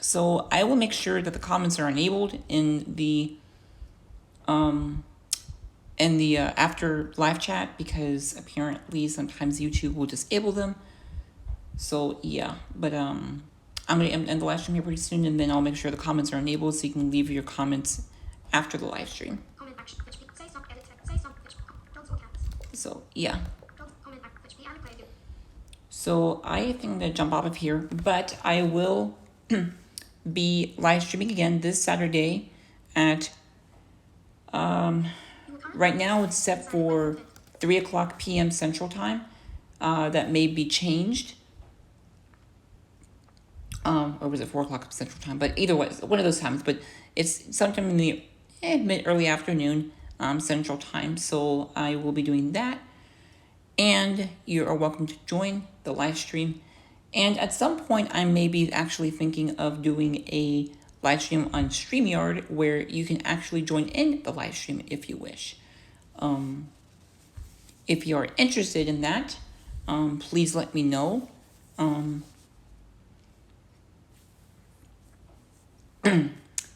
So I will make sure that the comments are enabled in the after live chat, because apparently sometimes YouTube will disable them. So yeah, but I'm gonna end the live stream here pretty soon, and then I'll make sure the comments are enabled so you can leave your comments after the live stream. Comment action. Say some. Edit text. Say some. Dogs or cats. So yeah. Dogs. Comment action. Added player. So I think I'm gonna jump off of here, but I will be live streaming again this Saturday at right now it's set for 3:00 p.m. Central Time. That may be changed. Or was it 4:00 Central Time? But either way, one of those times. But it's sometime in the early afternoon Central Time. So I will be doing that. And you are welcome to join the live stream. And at some point, I may be actually thinking of doing a live stream on StreamYard where you can actually join in the live stream if you wish. If you are interested in that, please let me know.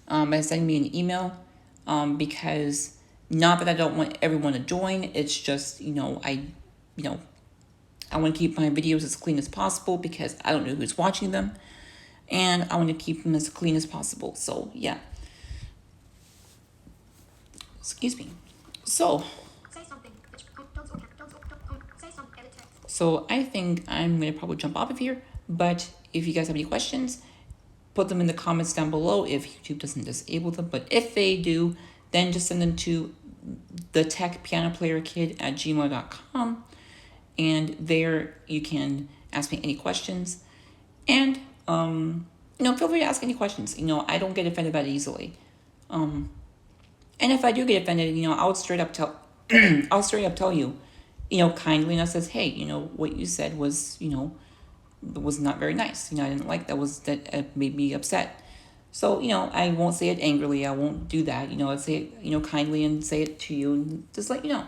By sending me an email, because not that I don't want everyone to join, it's just, I want to keep my videos as clean as possible because I don't know who's watching them, and I want to keep them as clean as possible. So yeah. Excuse me. So. Say something. Dogs or cats. Dogs or say something. Edit text. So I think I'm gonna probably jump off of here. But if you guys have any questions, put them in the comments down below if YouTube doesn't disable them. But if they do, then just send them to thetechpianoplayerkid@gmail.com. And there you can ask me any questions. And, feel free to ask any questions. I don't get offended that easily. And if I do get offended, I'll straight up tell you, kindly enough says, hey, what you said was, was not very nice. I didn't like that made me upset. So, I won't say it angrily. I won't do that. I'd say it, kindly and say it to you and just let you know.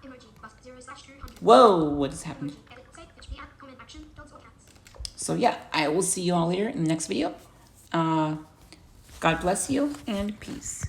Emoji. Plus 0/200. Whoa, what has happened? Emoji. Edit. Say. Add. Comment action. Dogs or cats. So yeah, I will see you all later in the next video. God bless you and peace.